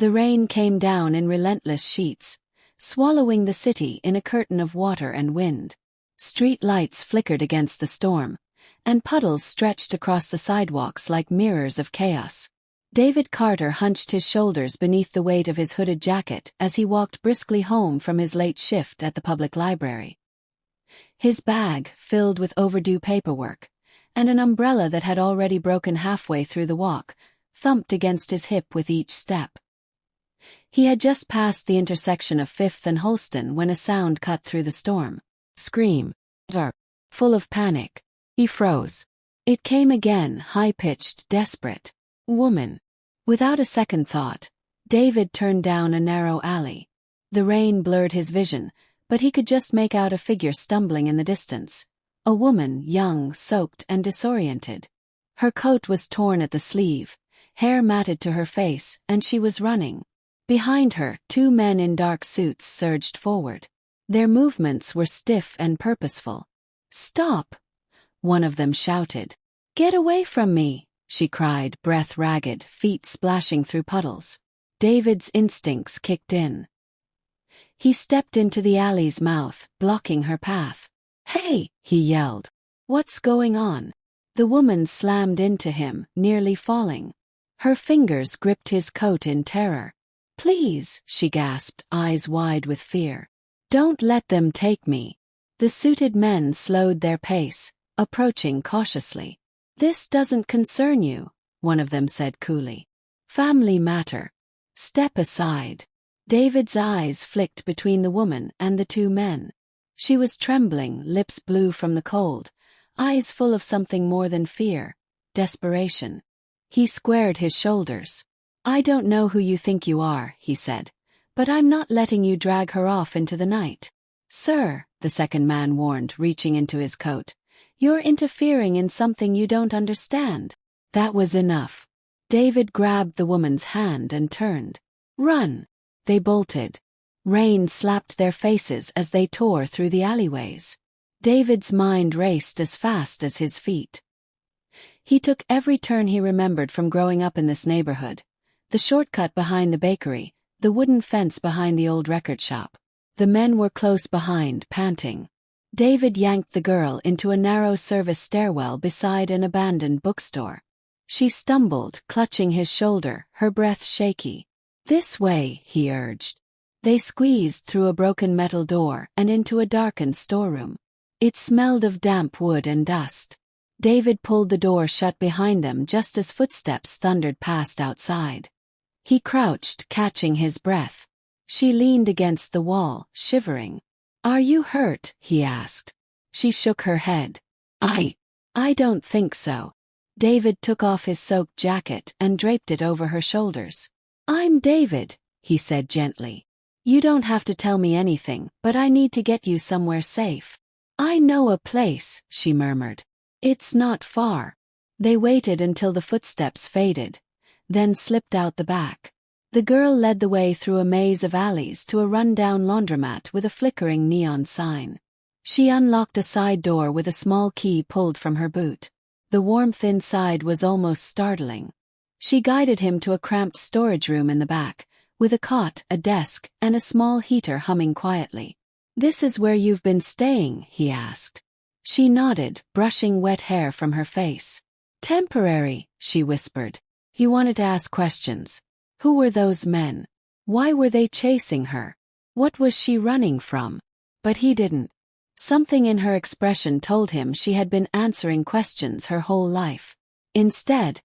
The rain came down in relentless sheets, swallowing the city in a curtain of water and wind. Street lights flickered against the storm, and puddles stretched across the sidewalks like mirrors of chaos. David Carter hunched his shoulders beneath the weight of his hooded jacket as he walked briskly home from his late shift at the public library. His bag, filled with overdue paperwork, and an umbrella that had already broken halfway through the walk, thumped against his hip with each step. He had just passed the intersection of 5th and Holston when a sound cut through the storm. Scream. Full of panic. He froze. It came again, high-pitched, desperate. Woman. Without a second thought, David turned down a narrow alley. The rain blurred his vision, but he could just make out a figure stumbling in the distance. A woman, young, soaked, and disoriented. Her coat was torn at the sleeve, hair matted to her face, and she was running. Behind her, 2 men in dark suits surged forward. Their movements were stiff and purposeful. "Stop!" one of them shouted. "Get away from me!" she cried, breath ragged, feet splashing through puddles. David's instincts kicked in. He stepped into the alley's mouth, blocking her path. "Hey!" he yelled. "What's going on?" The woman slammed into him, nearly falling. Her fingers gripped his coat in terror. "Please," she gasped, eyes wide with fear. "Don't let them take me." The suited men slowed their pace, approaching cautiously. "This doesn't concern you," one of them said coolly. "Family matter. Step aside." David's eyes flicked between the woman and the 2 men. She was trembling, lips blue from the cold, eyes full of something more than fear, desperation. He squared his shoulders. "I don't know who you think you are," he said, "but I'm not letting you drag her off into the night." "Sir," the second man warned, reaching into his coat, "you're interfering in something you don't understand." That was enough. David grabbed the woman's hand and turned. "Run!" They bolted. Rain slapped their faces as they tore through the alleyways. David's mind raced as fast as his feet. He took every turn he remembered from growing up in this neighborhood. The shortcut behind the bakery, the wooden fence behind the old record shop. The men were close behind, panting. David yanked the girl into a narrow service stairwell beside an abandoned bookstore. She stumbled, clutching his shoulder, her breath shaky. "This way," he urged. They squeezed through a broken metal door and into a darkened storeroom. It smelled of damp wood and dust. David pulled the door shut behind them just as footsteps thundered past outside. He crouched, catching his breath. She leaned against the wall, shivering. "Are you hurt?" he asked. She shook her head. I don't think so." David took off his soaked jacket and draped it over her shoulders. "I'm David," he said gently. "You don't have to tell me anything, but I need to get you somewhere safe." "I know a place," she murmured. "It's not far." They waited until the footsteps faded, then slipped out the back. The girl led the way through a maze of alleys to a run-down laundromat with a flickering neon sign. She unlocked a side door with a small key pulled from her boot. The warmth inside was almost startling. She guided him to a cramped storage room in the back, with a cot, a desk, and a small heater humming quietly. "This is where you've been staying?" he asked. She nodded, brushing wet hair from her face. "Temporary," she whispered. He wanted to ask questions. Who were those men? Why were they chasing her? What was she running from? But he didn't. Something in her expression told him she had been answering questions her whole life. Instead,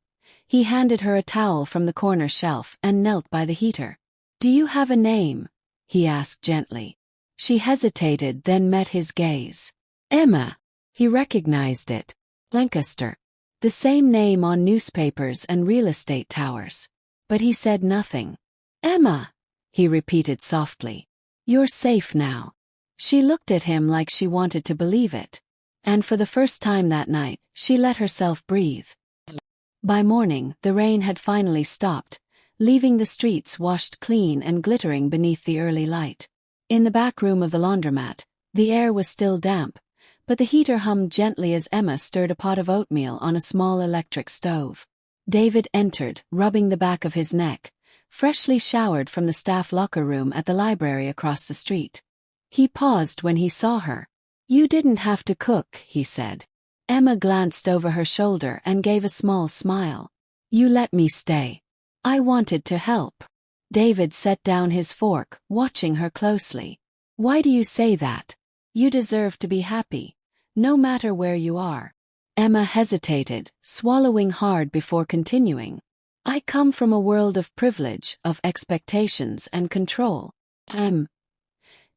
he handed her a towel from the corner shelf and knelt by the heater. "Do you have a name?" he asked gently. She hesitated, then met his gaze. "Emma." He recognized it. Lancaster. The same name on newspapers and real estate towers. But he said nothing. "Emma," he repeated softly. "You're safe now." She looked at him like she wanted to believe it. And for the first time that night, she let herself breathe. By morning, the rain had finally stopped, leaving the streets washed clean and glittering beneath the early light. In the back room of the laundromat, the air was still damp, but the heater hummed gently as Emma stirred a pot of oatmeal on a small electric stove. David entered, rubbing the back of his neck, freshly showered from the staff locker room at the library across the street. He paused when he saw her. "You didn't have to cook," he said. Emma glanced over her shoulder and gave a small smile. "You let me stay. I wanted to help." David set down his fork, watching her closely. "Why do you say that? You deserve to be happy, no matter where you are." Emma hesitated, swallowing hard before continuing. "I come from a world of privilege, of expectations and control. I'm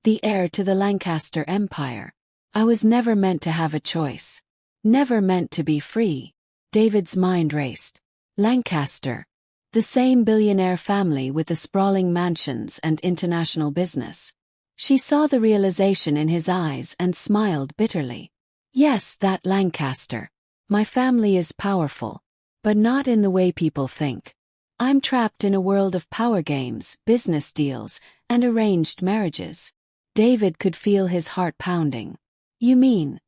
the heir to the Lancaster Empire. I was never meant to have a choice. Never meant to be free." David's mind raced. Lancaster. The same billionaire family with the sprawling mansions and international business. She saw the realization in his eyes and smiled bitterly. "Yes, that Lancaster. My family is powerful. But not in the way people think. I'm trapped in a world of power games, business deals, and arranged marriages." David could feel his heart pounding. "You mean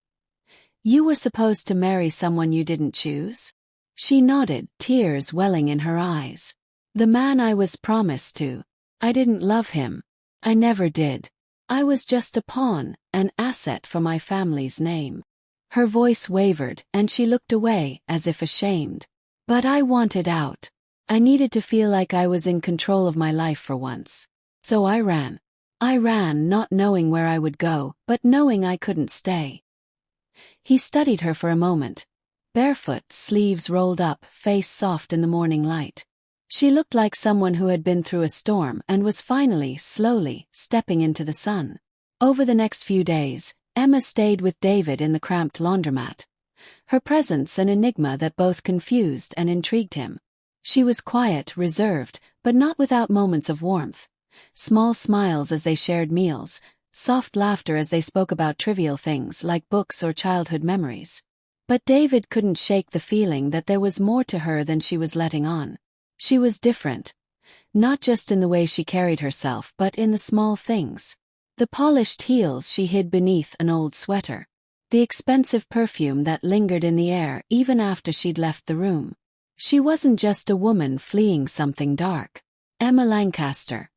you were supposed to marry someone you didn't choose?" She nodded, tears welling in her eyes. "The man I was promised to. I didn't love him. I never did. I was just a pawn, an asset for my family's name." Her voice wavered, and she looked away, as if ashamed. "But I wanted out. I needed to feel like I was in control of my life for once. So I ran. I ran, not knowing where I would go, but knowing I couldn't stay." He studied her for a moment. Barefoot, sleeves rolled up, face soft in the morning light. She looked like someone who had been through a storm and was finally, slowly, stepping into the sun. Over the next few days, Emma stayed with David in the cramped laundromat. Her presence an enigma that both confused and intrigued him. She was quiet, reserved, but not without moments of warmth. Small smiles as they shared meals, soft laughter as they spoke about trivial things like books or childhood memories. But David couldn't shake the feeling that there was more to her than she was letting on. She was different. Not just in the way she carried herself, but in the small things. The polished heels she hid beneath an old sweater. The expensive perfume that lingered in the air even after she'd left the room. She wasn't just a woman fleeing something dark. Emma Lancaster.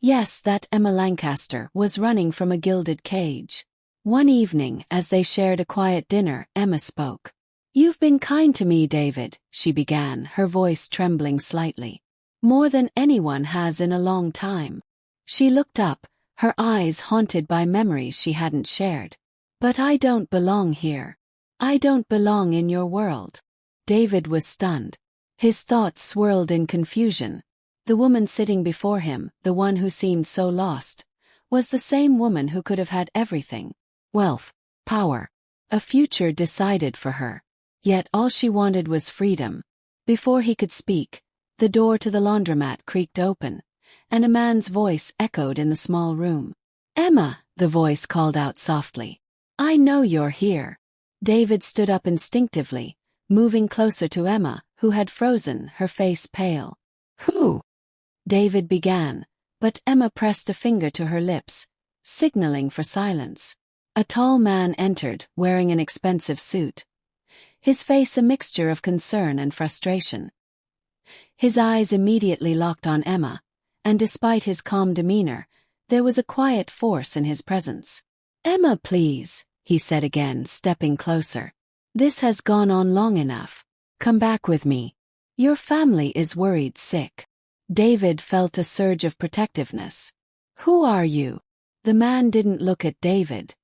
Yes, that Emma Lancaster was running from a gilded cage. One evening, as they shared a quiet dinner, Emma spoke. "You've been kind to me, David," she began, her voice trembling slightly. "More than anyone has in a long time." She looked up, her eyes haunted by memories she hadn't shared. "But I don't belong here. I don't belong in your world." David was stunned. His thoughts swirled in confusion. The woman sitting before him, the one who seemed so lost, was the same woman who could have had everything. Wealth, power, a future decided for her. Yet all she wanted was freedom. Before he could speak, the door to the laundromat creaked open, and a man's voice echoed in the small room. "Emma," the voice called out softly. "I know you're here." David stood up instinctively, moving closer to Emma, who had frozen, her face pale. "Who?" David began, but Emma pressed a finger to her lips, signaling for silence. A tall man entered, wearing an expensive suit. His face a mixture of concern and frustration. His eyes immediately locked on Emma, and despite his calm demeanor, there was a quiet force in his presence. "Emma, please," he said again, stepping closer. "This has gone on long enough. Come back with me. Your family is worried sick." David felt a surge of protectiveness. "Who are you?" The man didn't look at David.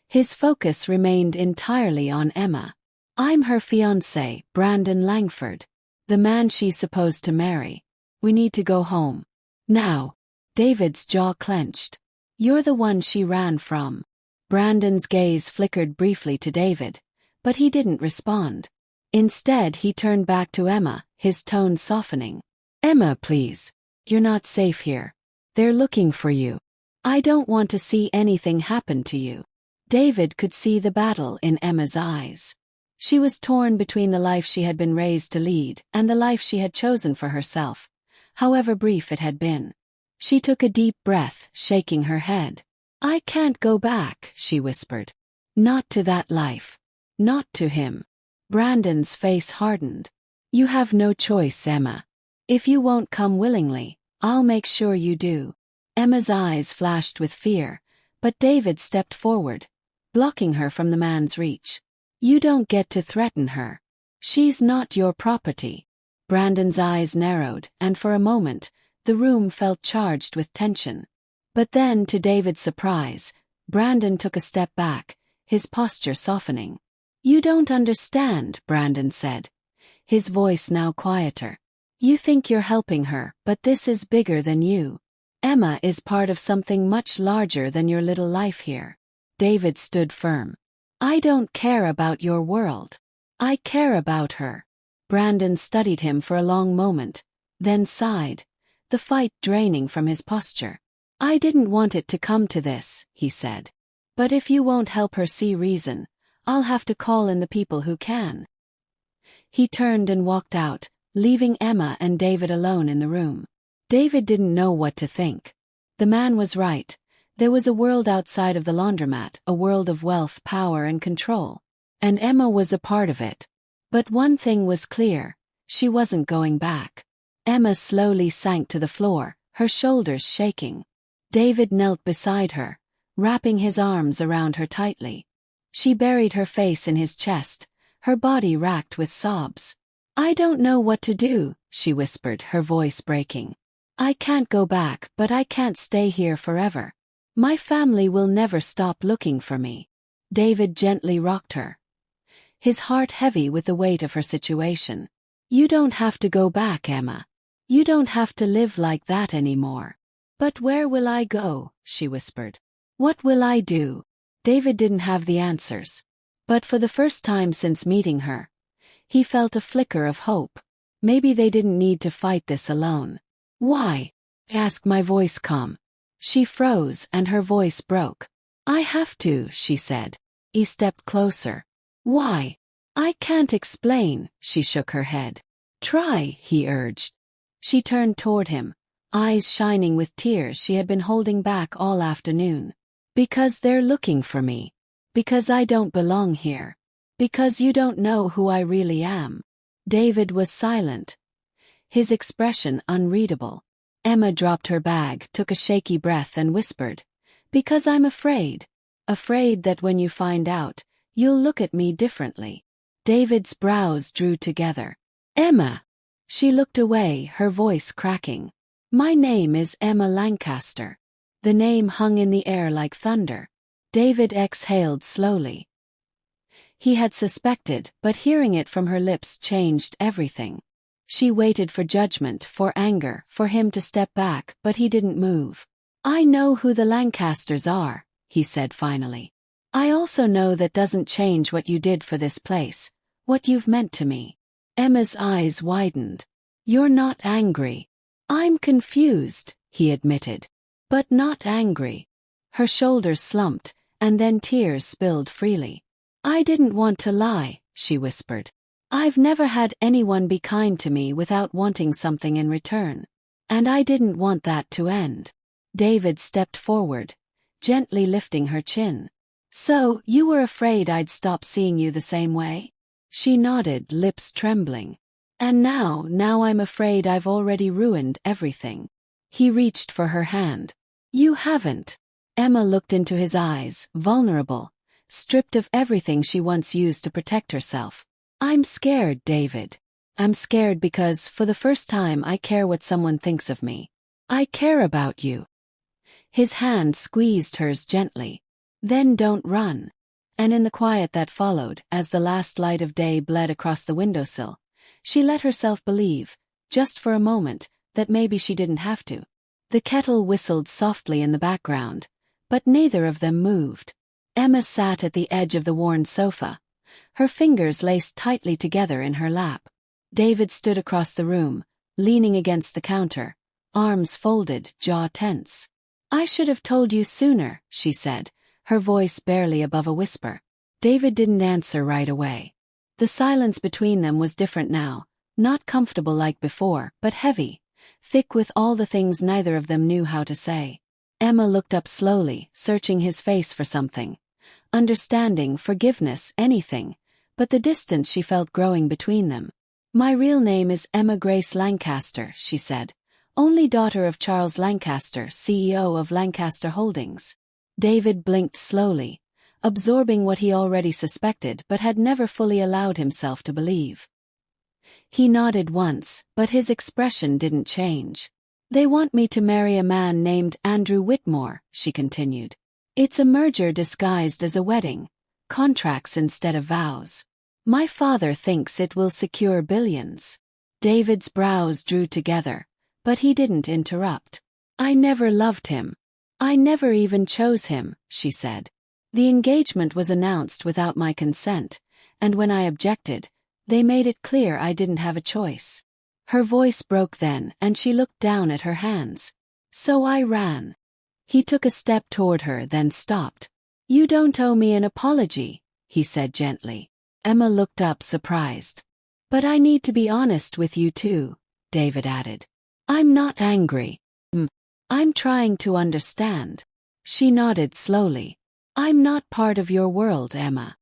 His focus remained entirely on Emma. "I'm her fiancé, Brandon Langford. The man she's supposed to marry. We need to go home. Now." David's jaw clenched. "You're the one she ran from." Brandon's gaze flickered briefly to David, but he didn't respond. Instead, he turned back to Emma, his tone softening. "Emma, please. You're not safe here. They're looking for you. I don't want to see anything happen to you." David could see the battle in Emma's eyes. She was torn between the life she had been raised to lead and the life she had chosen for herself, however brief it had been. She took a deep breath, shaking her head. "I can't go back," she whispered. "Not to that life. Not to him." Brandon's face hardened. "You have no choice, Emma. If you won't come willingly, I'll make sure you do. Emma's eyes flashed with fear, but David stepped forward, blocking her from the man's reach. You don't get to threaten her. She's not your property. Brandon's eyes narrowed, and for a moment, the room felt charged with tension. But then, to David's surprise, Brandon took a step back, his posture softening. You don't understand, Brandon said, his voice now quieter. You think you're helping her, but this is bigger than you. Emma is part of something much larger than your little life here. David stood firm. I don't care about your world. I care about her. Brandon studied him for a long moment, then sighed, the fight draining from his posture. I didn't want it to come to this, he said. But if you won't help her see reason, I'll have to call in the people who can. He turned and walked out, leaving Emma and David alone in the room. David didn't know what to think. The man was right. There was a world outside of the laundromat, a world of wealth, power, and control. And Emma was a part of it. But one thing was clear, she wasn't going back. Emma slowly sank to the floor, her shoulders shaking. David knelt beside her, wrapping his arms around her tightly. She buried her face in his chest, her body racked with sobs. I don't know what to do, she whispered, her voice breaking. I can't go back, but I can't stay here forever. My family will never stop looking for me. David gently rocked her, his heart heavy with the weight of her situation. You don't have to go back, Emma. You don't have to live like that anymore. But where will I go? She whispered. What will I do? David didn't have the answers. But for the first time since meeting her, he felt a flicker of hope. Maybe they didn't need to fight this alone. Why? Asked, my voice calm. She froze and her voice broke. I have to, she said. He stepped closer. Why? I can't explain, she shook her head. Try, he urged. She turned toward him, eyes shining with tears she had been holding back all afternoon. Because they're looking for me. Because I don't belong here. Because you don't know who I really am. David was silent, his expression unreadable. Emma dropped her bag, took a shaky breath and whispered, because I'm afraid. Afraid that when you find out, you'll look at me differently. David's brows drew together. Emma. She looked away, her voice cracking. My name is Emma Lancaster. The name hung in the air like thunder. David exhaled slowly. He had suspected, but hearing it from her lips changed everything. She waited for judgment, for anger, for him to step back, but he didn't move. I know who the Lancasters are, he said finally. I also know that doesn't change what you did for this place, what you've meant to me. Emma's eyes widened. You're not angry. I'm confused, he admitted. But not angry. Her shoulders slumped, and then tears spilled freely. I didn't want to lie, she whispered. I've never had anyone be kind to me without wanting something in return. And I didn't want that to end. David stepped forward, gently lifting her chin. So, you were afraid I'd stop seeing you the same way? She nodded, lips trembling. And now I'm afraid I've already ruined everything. He reached for her hand. You haven't. Emma looked into his eyes, vulnerable, stripped of everything she once used to protect herself. I'm scared, David. I'm scared because, for the first time, I care what someone thinks of me. I care about you. His hand squeezed hers gently. Then don't run. And in the quiet that followed, as the last light of day bled across the windowsill, she let herself believe, just for a moment, that maybe she didn't have to. The kettle whistled softly in the background, but neither of them moved. Emma sat at the edge of the worn sofa, her fingers laced tightly together in her lap. David stood across the room, leaning against the counter, arms folded, jaw tense. I should have told you sooner, she said, her voice barely above a whisper. David didn't answer right away. The silence between them was different now, not comfortable like before, but heavy, thick with all the things neither of them knew how to say. Emma looked up slowly, searching his face for something. Understanding, forgiveness, anything, but the distance she felt growing between them. My real name is Emma Grace Lancaster, she said, only daughter of Charles Lancaster, CEO of Lancaster Holdings. David blinked slowly, absorbing what he already suspected but had never fully allowed himself to believe. He nodded once, but his expression didn't change. They want me to marry a man named Andrew Whitmore, she continued. It's a merger disguised as a wedding, contracts instead of vows. My father thinks it will secure billions. David's brows drew together, but he didn't interrupt. I never loved him. I never even chose him, she said. The engagement was announced without my consent, and when I objected, they made it clear I didn't have a choice. Her voice broke then, and she looked down at her hands. So I ran. He took a step toward her, then stopped. You don't owe me an apology, he said gently. Emma looked up surprised. But I need to be honest with you too, David added. I'm not angry. I'm trying to understand. She nodded slowly. I'm not part of your world, Emma.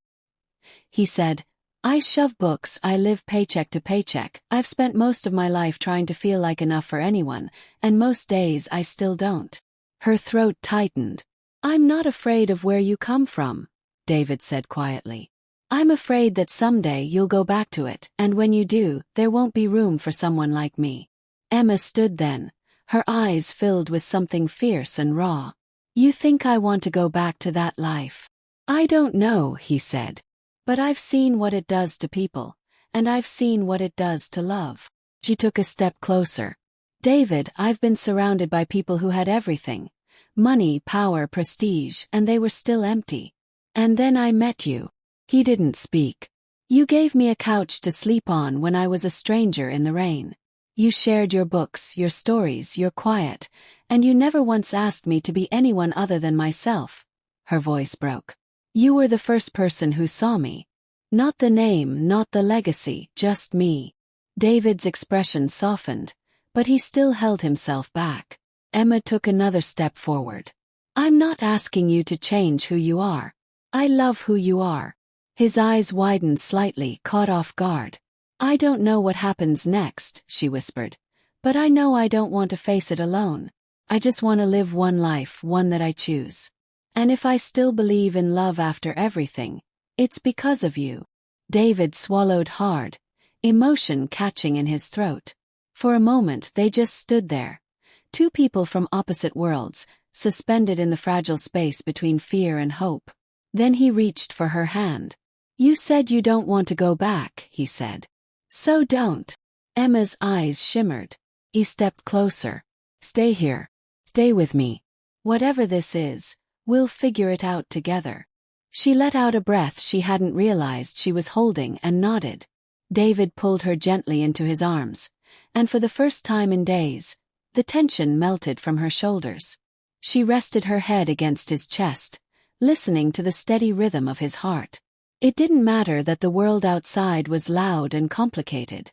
He said, I shove books, I live paycheck to paycheck, I've spent most of my life trying to feel like enough for anyone, and most days I still don't. Her throat tightened. I'm not afraid of where you come from, David said quietly. I'm afraid that someday you'll go back to it, and when you do, there won't be room for someone like me. Emma stood then, her eyes filled with something fierce and raw. You think I want to go back to that life? I don't know, he said. But I've seen what it does to people, and I've seen what it does to love. She took a step closer. David, I've been surrounded by people who had everything. Money, power, prestige, and they were still empty. And then I met you. He didn't speak. You gave me a couch to sleep on when I was a stranger in the rain. You shared your books, your stories, your quiet, and you never once asked me to be anyone other than myself. Her voice broke. You were the first person who saw me. Not the name, not the legacy, just me. David's expression softened, but he still held himself back. Emma took another step forward. I'm not asking you to change who you are. I love who you are. His eyes widened slightly, caught off guard. I don't know what happens next, she whispered, but I know I don't want to face it alone. I just want to live one life, one that I choose. And if I still believe in love after everything, it's because of you. David swallowed hard, emotion catching in his throat. For a moment they just stood there, two people from opposite worlds, suspended in the fragile space between fear and hope. Then he reached for her hand. You said you don't want to go back, he said. So don't. Emma's eyes shimmered. He stepped closer. Stay here. Stay with me. Whatever this is, we'll figure it out together. She let out a breath she hadn't realized she was holding and nodded. David pulled her gently into his arms, and for the first time in days, the tension melted from her shoulders. She rested her head against his chest, listening to the steady rhythm of his heart. It didn't matter that the world outside was loud and complicated.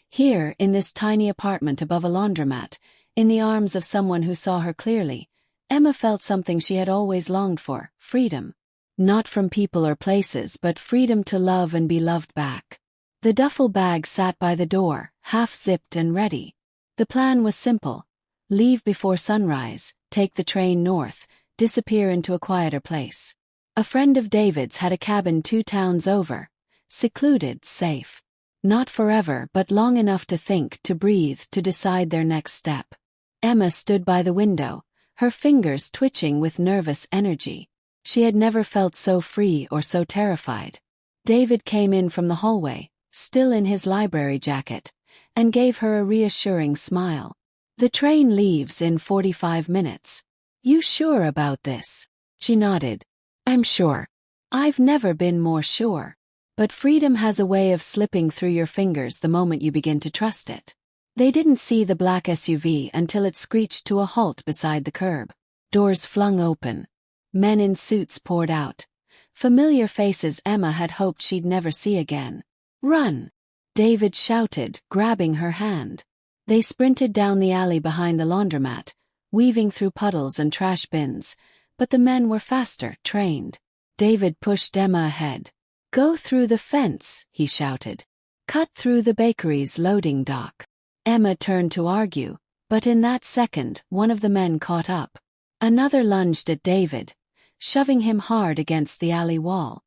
Here, in this tiny apartment above a laundromat, in the arms of someone who saw her clearly, Emma felt something she had always longed for, freedom. Not from people or places, but freedom to love and be loved back. The duffel bag sat by the door, half-zipped and ready. The plan was simple. Leave before sunrise, take the train north, disappear into a quieter place. A friend of David's had a cabin 2 towns over. Secluded, safe. Not forever, but long enough to think, to breathe, to decide their next step. Emma stood by the window, her fingers twitching with nervous energy. She had never felt so free or so terrified. David came in from the hallway, still in his library jacket, and gave her a reassuring smile. The train leaves in 45 minutes. You sure about this? She nodded. I'm sure. I've never been more sure. But freedom has a way of slipping through your fingers the moment you begin to trust it. They didn't see the black SUV until it screeched to a halt beside the curb. Doors flung open. Men in suits poured out. Familiar faces Emma had hoped she'd never see again. Run! David shouted, grabbing her hand. They sprinted down the alley behind the laundromat, weaving through puddles and trash bins, but the men were faster, trained. David pushed Emma ahead. Go through the fence, he shouted. Cut through the bakery's loading dock. Emma turned to argue, But in that second, one of the men caught up. Another lunged at David, shoving him hard against the alley wall.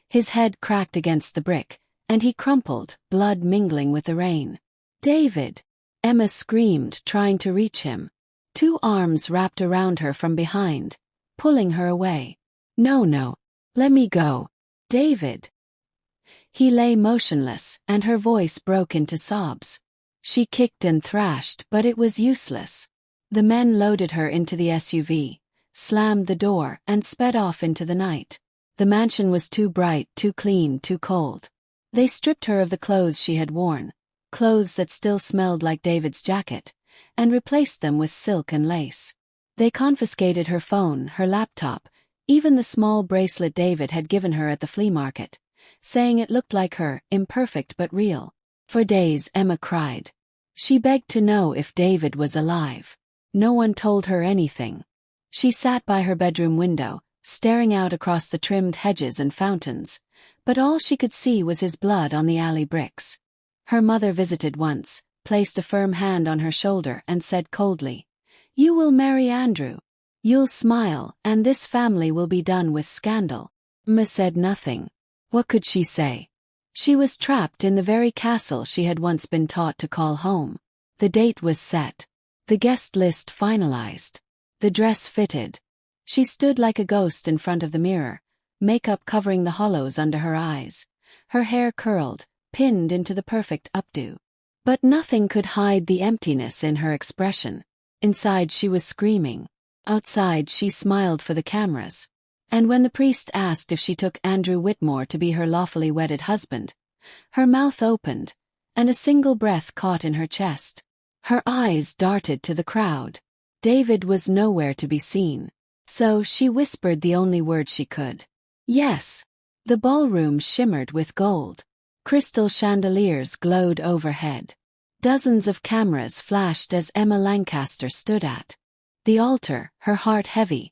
His head cracked against the brick, and he crumpled, blood mingling with the rain. "David!" Emma screamed, trying to reach him. Two arms wrapped around her from behind, pulling her away. No, let me go. David!" He lay motionless, and her voice broke into sobs. She kicked and thrashed, but it was useless. The men loaded her into the SUV, slammed the door, and sped off into the night. The mansion was too bright, too clean, too cold. They stripped her of the clothes she had worn, clothes that still smelled like David's jacket, and replaced them with silk and lace. They confiscated her phone, her laptop, even the small bracelet David had given her at the flea market, saying it looked like her, imperfect but real. For days Emma cried. She begged to know if David was alive. No one told her anything. She sat by her bedroom window, staring out across the trimmed hedges and fountains, but all she could see was his blood on the alley bricks. Her mother visited once, placed a firm hand on her shoulder and said coldly, "You will marry Andrew. You'll smile, and this family will be done with scandal." Emma said nothing. What could she say? She was trapped in the very castle she had once been taught to call home. The date was set. The guest list finalized. The dress fitted. She stood like a ghost in front of the mirror, makeup covering the hollows under her eyes, her hair curled, pinned into the perfect updo. But nothing could hide the emptiness in her expression. Inside she was screaming. Outside she smiled for the cameras. And when the priest asked if she took Andrew Whitmore to be her lawfully wedded husband, her mouth opened, and a single breath caught in her chest. Her eyes darted to the crowd. David was nowhere to be seen. So she whispered the only word she could. Yes. The ballroom shimmered with gold. Crystal chandeliers glowed overhead. Dozens of cameras flashed as Emma Lancaster stood at the altar, her heart heavy,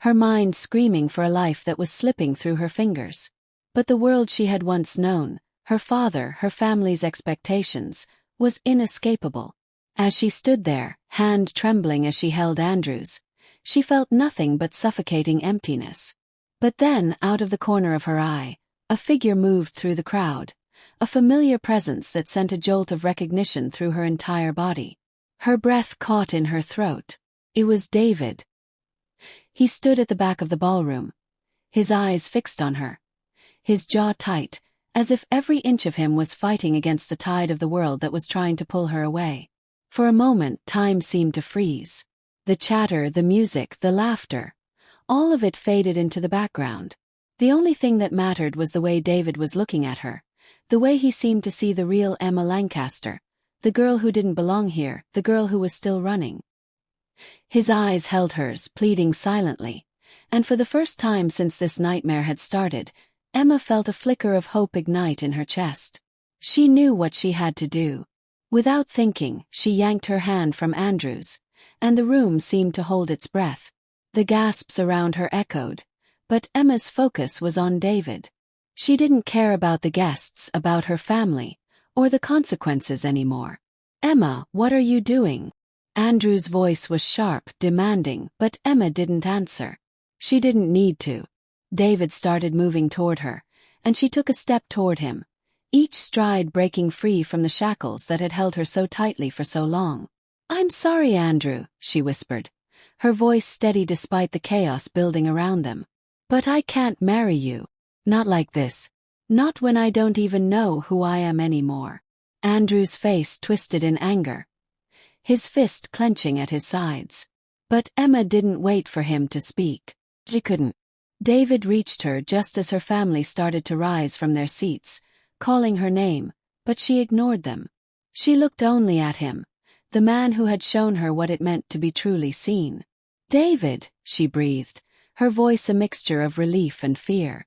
her mind screaming for a life that was slipping through her fingers. But the world she had once known, her father, her family's expectations, was inescapable. As she stood there, hand trembling as she held Andrew's, she felt nothing but suffocating emptiness. But then, out of the corner of her eye, a figure moved through the crowd, a familiar presence that sent a jolt of recognition through her entire body. Her breath caught in her throat. It was David. He stood at the back of the ballroom, his eyes fixed on her, his jaw tight, as if every inch of him was fighting against the tide of the world that was trying to pull her away. For a moment, time seemed to freeze. The chatter, the music, the laughter, all of it faded into the background. The only thing that mattered was the way David was looking at her, the way he seemed to see the real Emma Lancaster, the girl who didn't belong here, the girl who was still running. His eyes held hers, pleading silently, and for the first time since this nightmare had started, Emma felt a flicker of hope ignite in her chest. She knew what she had to do. Without thinking, she yanked her hand from Andrew's, and the room seemed to hold its breath. The gasps around her echoed, but Emma's focus was on David. She didn't care about the guests, about her family, or the consequences anymore. "Emma, what are you doing?" Andrew's voice was sharp, demanding, but Emma didn't answer. She didn't need to. David started moving toward her, and she took a step toward him, each stride breaking free from the shackles that had held her so tightly for so long. "I'm sorry, Andrew," she whispered, her voice steady despite the chaos building around them. "But I can't marry you. Not like this. Not when I don't even know who I am anymore." Andrew's face twisted in anger, his fist clenching at his sides. But Emma didn't wait for him to speak. She couldn't. David reached her just as her family started to rise from their seats, calling her name, but she ignored them. She looked only at him, the man who had shown her what it meant to be truly seen. "David," she breathed, her voice a mixture of relief and fear.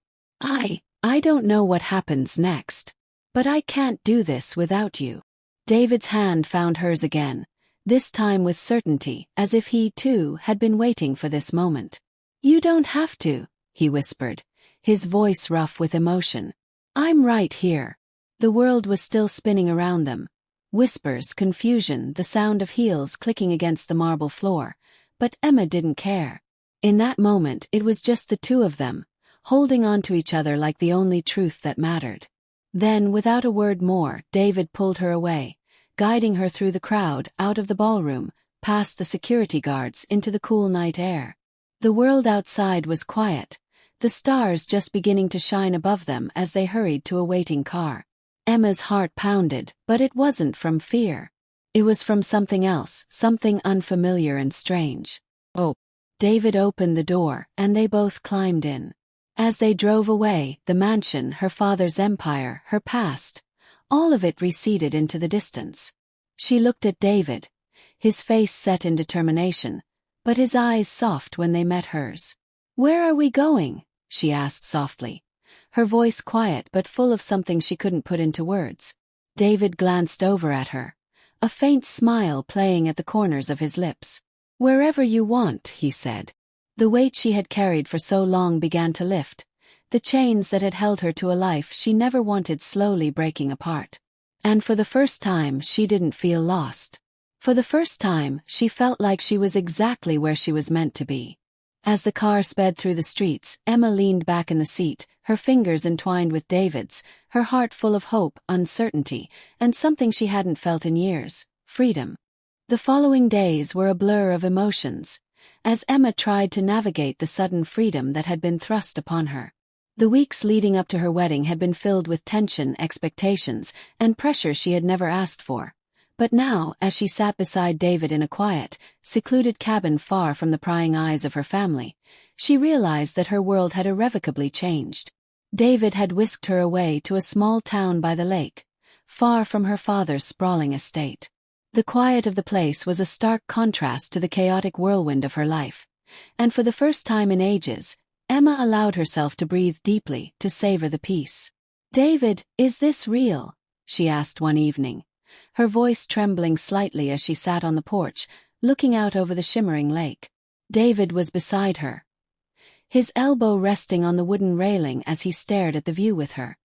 I don't know what happens next. But I can't do this without you." David's hand found hers again, this time with certainty, as if he, too, had been waiting for this moment. "You don't have to," he whispered, his voice rough with emotion. "I'm right here." The world was still spinning around them, Whispers, confusion, the sound of heels clicking against the marble floor, but Emma didn't care. In that moment it was just the two of them, holding on to each other like the only truth that mattered. Then, without a word more, David pulled her away, guiding her through the crowd, out of the ballroom, past the security guards, into the cool night air. The world outside was quiet, the stars just beginning to shine above them as they hurried to a waiting car. Emma's heart pounded, but it wasn't from fear. It was from something else, something unfamiliar and strange. Oh. David opened the door, and they both climbed in. As they drove away, the mansion, her father's empire, her past, all of it receded into the distance. She looked at David, his face set in determination, but his eyes soft when they met hers. "Where are we going?" she asked softly, her voice quiet but full of something she couldn't put into words. David glanced over at her, a faint smile playing at the corners of his lips. "Wherever you want," he said. The weight she had carried for so long began to lift, the chains that had held her to a life she never wanted slowly breaking apart. And for the first time she didn't feel lost. For the first time she felt like she was exactly where she was meant to be. As the car sped through the streets, Emma leaned back in the seat, her fingers entwined with David's, her heart full of hope, uncertainty, and something she hadn't felt in years: freedom. The following days were a blur of emotions, as Emma tried to navigate the sudden freedom that had been thrust upon her. The weeks leading up to her wedding had been filled with tension, expectations, and pressure she had never asked for. But now, as she sat beside David in a quiet, secluded cabin far from the prying eyes of her family, she realized that her world had irrevocably changed. David had whisked her away to a small town by the lake, far from her father's sprawling estate. The quiet of the place was a stark contrast to the chaotic whirlwind of her life, and for the first time in ages, Emma allowed herself to breathe deeply, to savor the peace. "David, is this real?" she asked one evening, her voice trembling slightly as she sat on the porch, looking out over the shimmering lake. David was beside her, his elbow resting on the wooden railing as he stared at the view with her.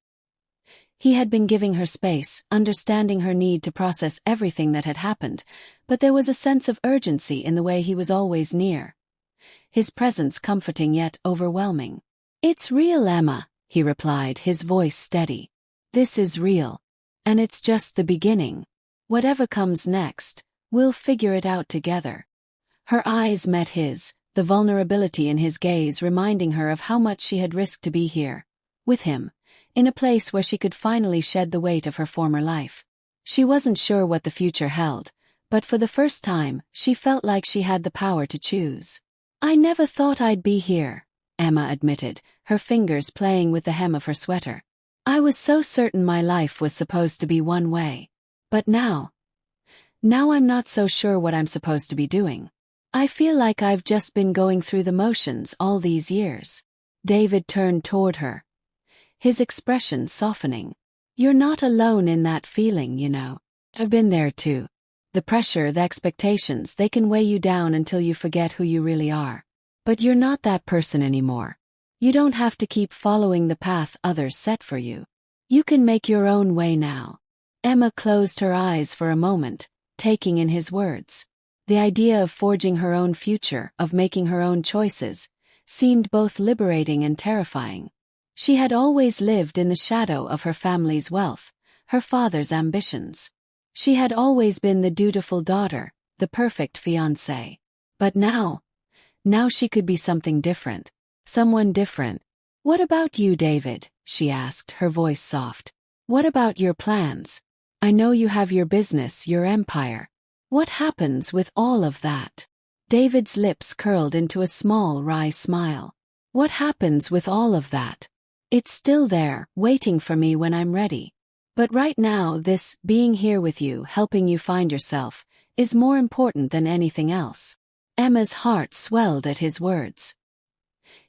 He had been giving her space, understanding her need to process everything that had happened, but there was a sense of urgency in the way he was always near, his presence comforting yet overwhelming. "It's real, Emma," he replied, his voice steady. "This is real. And it's just the beginning. Whatever comes next, we'll figure it out together." Her eyes met his, the vulnerability in his gaze reminding her of how much she had risked to be here, with him, in a place where she could finally shed the weight of her former life. She wasn't sure what the future held, but for the first time, she felt like she had the power to choose. "I never thought I'd be here," Emma admitted, her fingers playing with the hem of her sweater. "I was so certain my life was supposed to be one way. But now I'm not so sure what I'm supposed to be doing. I feel like I've just been going through the motions all these years." David turned toward her, his expression softening. "You're not alone in that feeling, you know. I've been there too. The pressure, the expectations, they can weigh you down until you forget who you really are. But you're not that person anymore. You don't have to keep following the path others set for you. You can make your own way now." Emma closed her eyes for a moment, taking in his words. The idea of forging her own future, of making her own choices, seemed both liberating and terrifying. She had always lived in the shadow of her family's wealth, her father's ambitions. She had always been the dutiful daughter, the perfect fiancée. But now she could be something different. Someone different. "What about you, David?" she asked, her voice soft. "What about your plans? I know you have your business, your empire. What happens with all of that?" David's lips curled into a small, wry smile. "What happens with all of that? It's still there, waiting for me when I'm ready. But right now, this, being here with you, helping you find yourself, is more important than anything else." Emma's heart swelled at his words.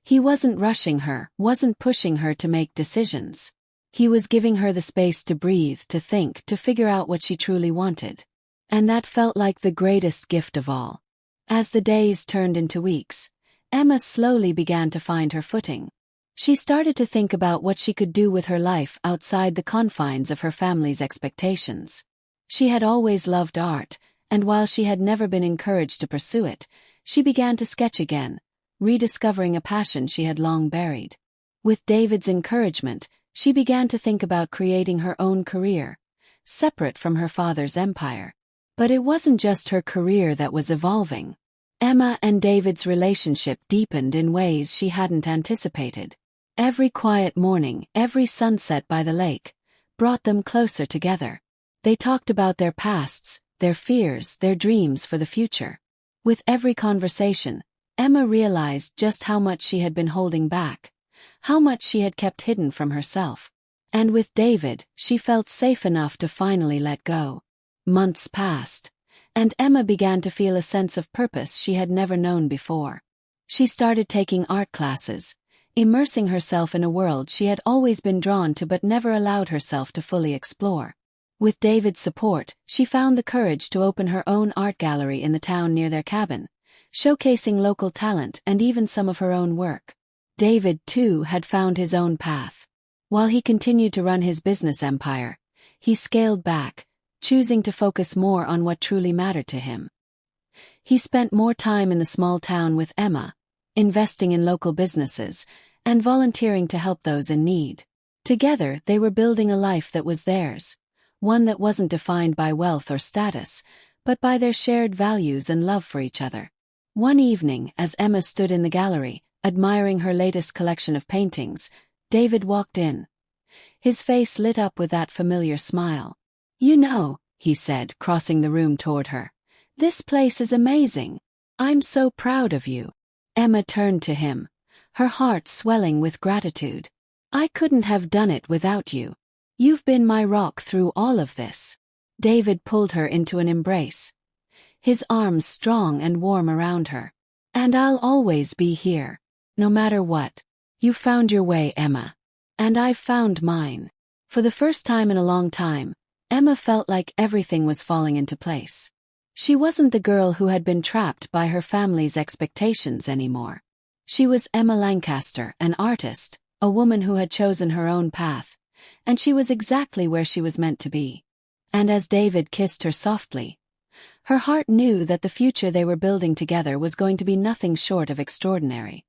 He wasn't rushing her, wasn't pushing her to make decisions. He was giving her the space to breathe, to think, to figure out what she truly wanted. And that felt like the greatest gift of all. As the days turned into weeks, Emma slowly began to find her footing. She started to think about what she could do with her life outside the confines of her family's expectations. She had always loved art, and while she had never been encouraged to pursue it, she began to sketch again, rediscovering a passion she had long buried. With David's encouragement, she began to think about creating her own career, separate from her father's empire. But it wasn't just her career that was evolving. Emma and David's relationship deepened in ways she hadn't anticipated. Every quiet morning, every sunset by the lake, brought them closer together. They talked about their pasts, their fears, their dreams for the future. With every conversation, Emma realized just how much she had been holding back, how much she had kept hidden from herself. And with David, she felt safe enough to finally let go. Months passed, and Emma began to feel a sense of purpose she had never known before. She started taking art classes, immersing herself in a world she had always been drawn to but never allowed herself to fully explore. With David's support, she found the courage to open her own art gallery in the town near their cabin, showcasing local talent and even some of her own work. David, too, had found his own path. While he continued to run his business empire, he scaled back, choosing to focus more on what truly mattered to him. He spent more time in the small town with Emma, investing in local businesses, and volunteering to help those in need. Together, they were building a life that was theirs, one that wasn't defined by wealth or status, but by their shared values and love for each other. One evening, as Emma stood in the gallery, admiring her latest collection of paintings, David walked in. His face lit up with that familiar smile. "You know," he said, crossing the room toward her, "this place is amazing. I'm so proud of you." Emma turned to him, her heart swelling with gratitude. "I couldn't have done it without you. You've been my rock through all of this." David pulled her into an embrace, his arms strong and warm around her. "And I'll always be here, no matter what. You found your way, Emma. And I've found mine." For the first time in a long time, Emma felt like everything was falling into place. She wasn't the girl who had been trapped by her family's expectations anymore. She was Emma Lancaster, an artist, a woman who had chosen her own path, and she was exactly where she was meant to be. And as David kissed her softly, her heart knew that the future they were building together was going to be nothing short of extraordinary.